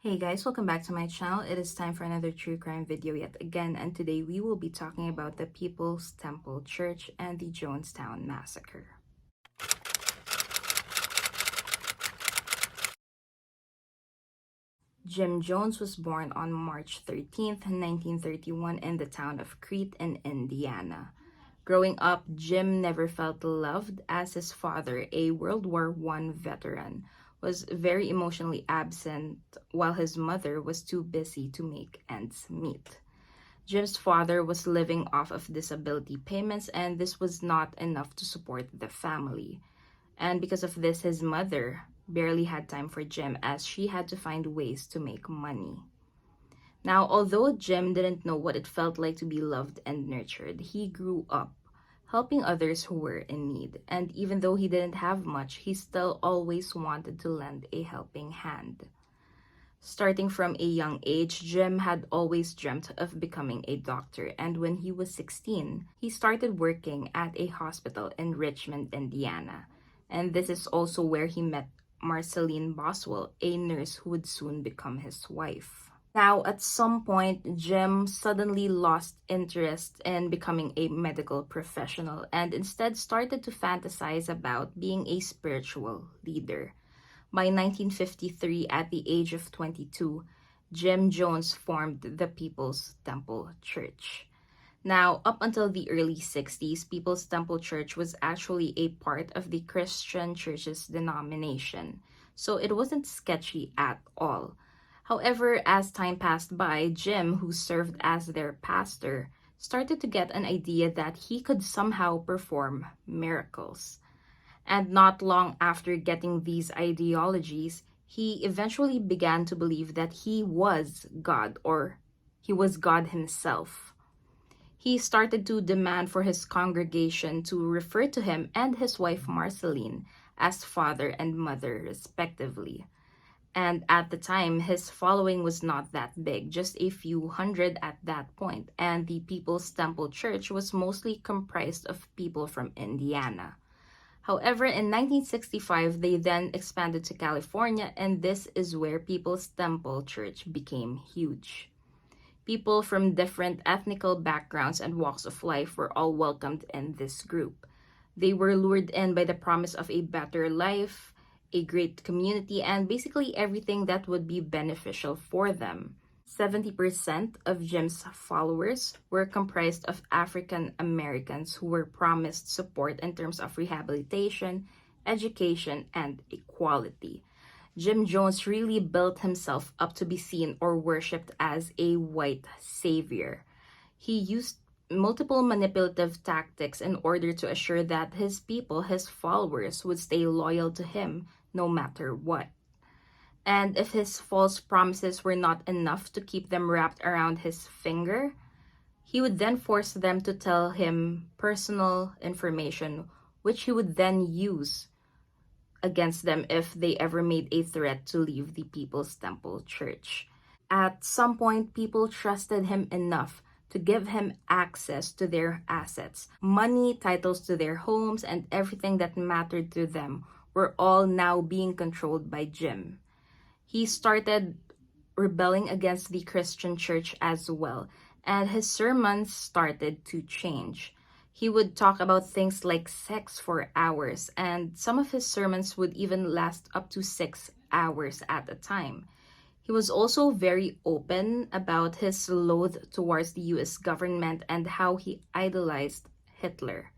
Hey guys, welcome back to my channel. It is time for another true crime video yet again, and today we will be talking about the People's Temple Church and the Jonestown Massacre. Jim Jones was born on March 13th, 1931 in the town of Crete in Indiana. Growing up, Jim never felt loved as his father, a World War I veteran, was very emotionally absent while his mother was too busy to make ends meet. Jim's father was living off of disability payments, and this was not enough to support the family. And because of this, his mother barely had time for Jim as she had to find ways to make money. Now, although Jim didn't know what it felt like to be loved and nurtured, he grew up helping others who were in need. And even though he didn't have much, he still always wanted to lend a helping hand. Starting from a young age, Jim had always dreamt of becoming a doctor, and when he was 16, he started working at a hospital in Richmond, Indiana. And this is also where he met Marceline Boswell, a nurse who would soon become his wife. Now, at some point, Jim suddenly lost interest in becoming a medical professional and instead started to fantasize about being a spiritual leader. By 1953, at the age of 22, Jim Jones formed the People's Temple Church. Now, up until the early 60s, People's Temple Church was actually a part of the Christian Church's denomination, so it wasn't sketchy at all. However, as time passed by, Jim, who served as their pastor, started to get an idea that he could somehow perform miracles. And not long after getting these ideologies, he eventually began to believe that he was God, or he was God himself. He started to demand for his congregation to refer to him and his wife Marceline as father and mother, respectively. And at the time, his following was not that big, just a few hundred at that point, and the People's Temple Church was mostly comprised of people from Indiana. However, in 1965, they then expanded to California, and this is where People's Temple Church became huge. People from different ethnical backgrounds and walks of life were all welcomed in this group. They were lured in by the promise of a better life, a great community, and basically everything that would be beneficial for them. 70% of Jim's followers were comprised of African Americans who were promised support in terms of rehabilitation, education, and equality. Jim Jones really built himself up to be seen or worshipped as a white savior. He used multiple manipulative tactics in order to assure that his people, his followers, would stay loyal to him no matter what. And if his false promises were not enough to keep them wrapped around his finger, he would then force them to tell him personal information, which he would then use against them if they ever made a threat to leave the People's Temple Church. At some point, people trusted him enough to give him access to their assets. Money, titles to their homes, and everything that mattered to them were all now being controlled by Jim. He started rebelling against the Christian church as well, and his sermons started to change. He would talk about things like sex for hours, and some of his sermons would even last up to 6 hours at a time. He was also very open about his loathe towards the US government and how he idolized Hitler.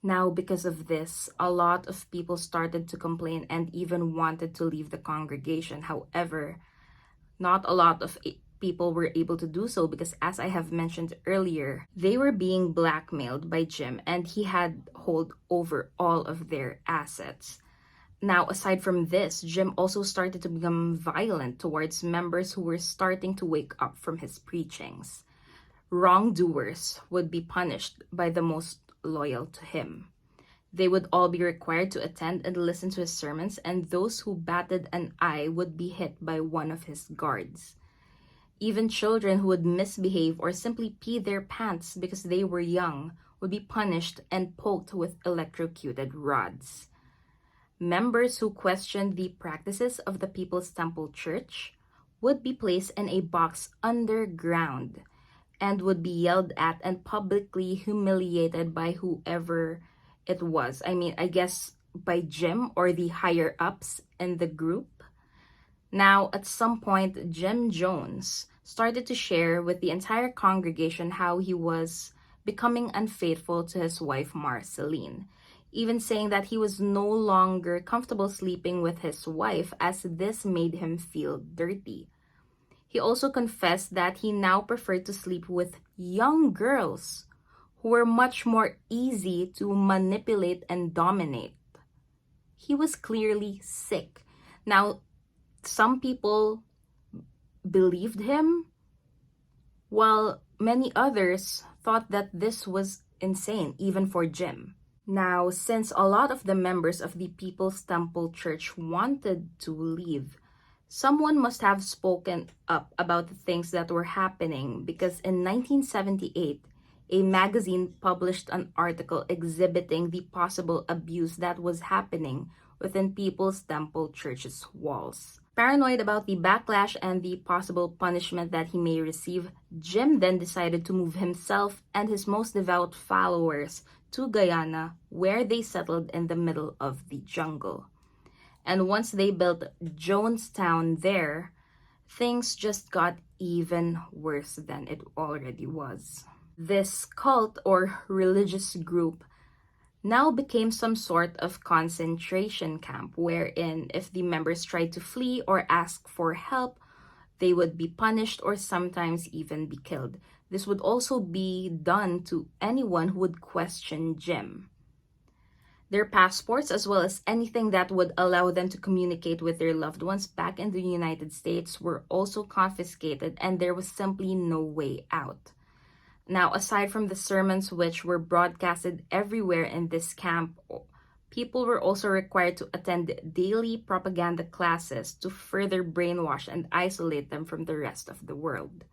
Now, because of this, a lot of people started to complain and even wanted to leave the congregation. However, not a lot of people were able to do so because, as I have mentioned earlier, they were being blackmailed by Jim and he had hold over all of their assets. Now, aside from this, Jim also started to become violent towards members who were starting to wake up from his preachings. Wrongdoers would be punished by the most loyal to him. They would all be required to attend and listen to his sermons, and those who batted an eye would be hit by one of his guards. Even children who would misbehave or simply pee their pants because they were young would be punished and poked with electrocuted rods. Members who questioned the practices of the People's Temple Church would be placed in a box underground and would be yelled at and publicly humiliated by whoever it was. I mean, I guess by Jim or the higher ups in the group. Now, at some point, Jim Jones started to share with the entire congregation how he was becoming unfaithful to his wife, Marceline, even saying that he was no longer comfortable sleeping with his wife as this made him feel dirty. He also confessed that he now preferred to sleep with young girls who were much more easy to manipulate and dominate. He was clearly sick. Now, some people believed him, while many others thought that this was insane, even for Jim. Now, since a lot of the members of the People's Temple Church wanted to leave, someone must have spoken up about the things that were happening, because in 1978, a magazine published an article exhibiting the possible abuse that was happening within People's Temple Church's walls. Paranoid about the backlash and the possible punishment that he may receive, Jim then decided to move himself and his most devout followers to Guyana, where they settled in the middle of the jungle. And once they built Jonestown there, things just got even worse than it already was. This cult or religious group now became some sort of concentration camp, wherein if the members tried to flee or ask for help, they would be punished or sometimes even be killed. This would also be done to anyone who would question Jim. Their passports, as well as anything that would allow them to communicate with their loved ones back in the United States, were also confiscated, and there was simply no way out. Now, aside from the sermons which were broadcasted everywhere in this camp, people were also required to attend daily propaganda classes to further brainwash and isolate them from the rest of the world.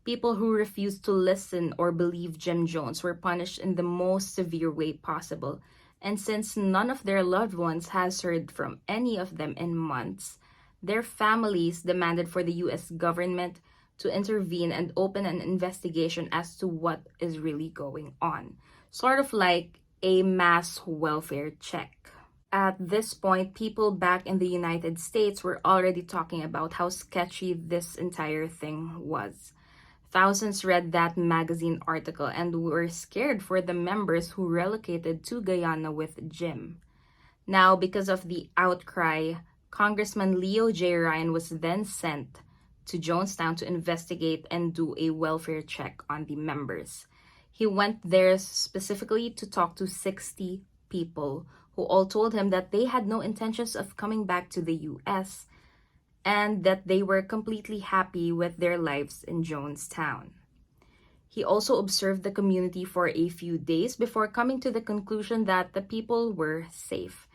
People who refused to listen or believe Jim Jones were punished in the most severe way possible. And since none of their loved ones has heard from any of them in months, their families demanded for the U.S. government to intervene and open an investigation as to what is really going on. Sort of like a mass welfare check. At this point, people back in the United States were already talking about how sketchy this entire thing was. Thousands read that magazine article and were scared for the members who relocated to Guyana with Jim. Now, because of the outcry, Congressman Leo J. Ryan was then sent to Jonestown to investigate and do a welfare check on the members. He went there specifically to talk to 60 people who all told him that they had no intentions of coming back to the US and that they were completely happy with their lives in Jonestown. He also observed the community for a few days before coming to the conclusion that the people were safe.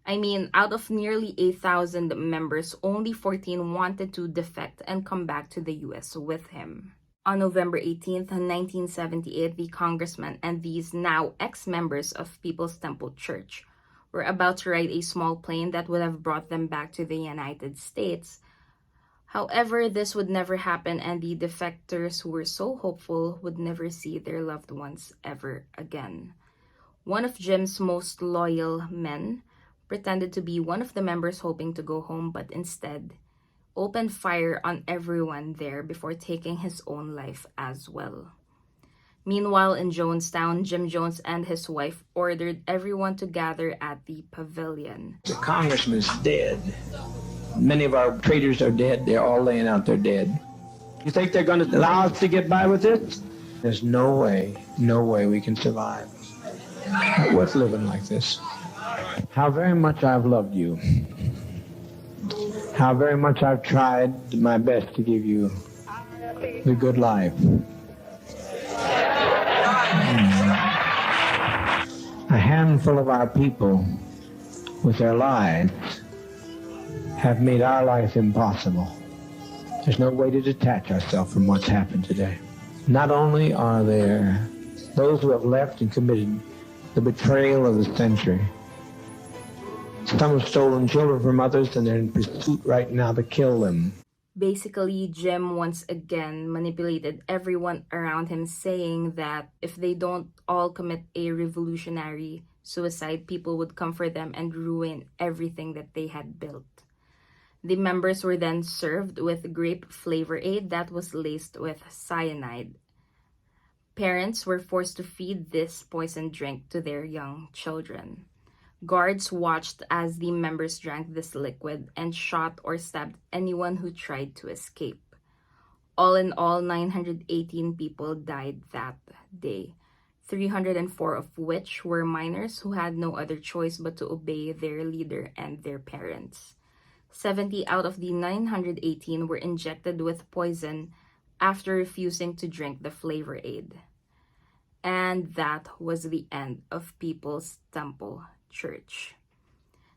I mean, out of nearly 8,000 members, only 14 wanted to defect and come back to the US with him. On November 18th, 1978, the congressman and these now ex-members of People's Temple Church were about to ride a small plane that would have brought them back to the United States. However, this would never happen, and the defectors who were so hopeful would never see their loved ones ever again. One of Jim's most loyal men pretended to be one of the members hoping to go home, but instead opened fire on everyone there before taking his own life as well. Meanwhile, in Jonestown, Jim Jones and his wife ordered everyone to gather at the pavilion. The congressman's dead. Many of our traitors are dead. They're all laying out there dead. You think they're going to allow us to get by with this? There's no way we can survive. Not worth living like this. How very much I've loved you. How very much I've tried my best to give you the good life. A handful of our people, with their lives, have made our life impossible. There's no way to detach ourselves from what's happened today. Not only are there those who have left and committed the betrayal of the century, some have stolen children from others, and they're in pursuit right now to kill them. Basically, Jim once again manipulated everyone around him, saying that if they don't all commit a revolutionary suicide, people would come for them and ruin everything that they had built. The members were then served with grape flavor aid that was laced with cyanide. Parents were forced to feed this poison drink to their young children. Guards watched as the members drank this liquid and shot or stabbed anyone who tried to escape. All in all, 918 people died that day, 304 of which were minors who had no other choice but to obey their leader and their parents. 70 out of the 918 were injected with poison after refusing to drink the flavor aid. And that was the end of People's Temple Church.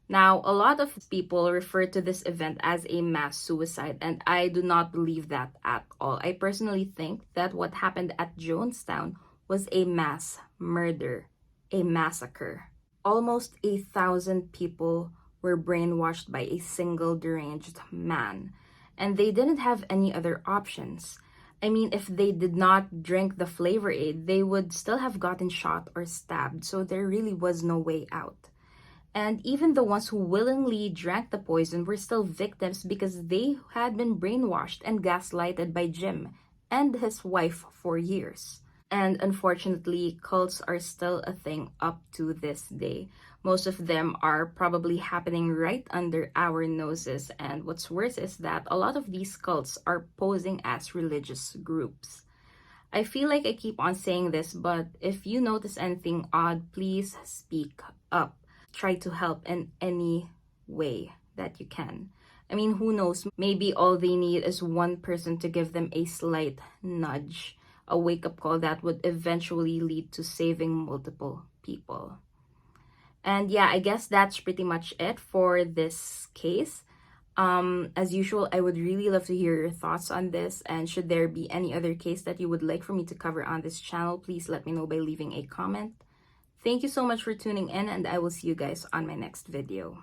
Now, a lot of people refer to this event as a mass suicide, and I do not believe that at all. I personally think that what happened at Jonestown was a mass murder, a massacre. Almost 1,000 people were brainwashed by a single deranged man, and they didn't have any other options. I mean, if they did not drink the flavor aid, they would still have gotten shot or stabbed, so there really was no way out. And even the ones who willingly drank the poison were still victims because they had been brainwashed and gaslighted by Jim and his wife for years. And unfortunately, cults are still a thing up to this day. Most of them are probably happening right under our noses. And what's worse is that a lot of these cults are posing as religious groups. I feel like I keep on saying this, but if you notice anything odd, please speak up. Try to help in any way that you can. I mean, who knows? Maybe all they need is one person to give them a slight nudge, a wake-up call that would eventually lead to saving multiple people. And yeah, I guess that's pretty much it for this case. As usual, I would really love to hear your thoughts on this, and should there be any other case that you would like for me to cover on this channel, please let me know by leaving a comment. Thank you so much for tuning in, and I will see you guys on my next video.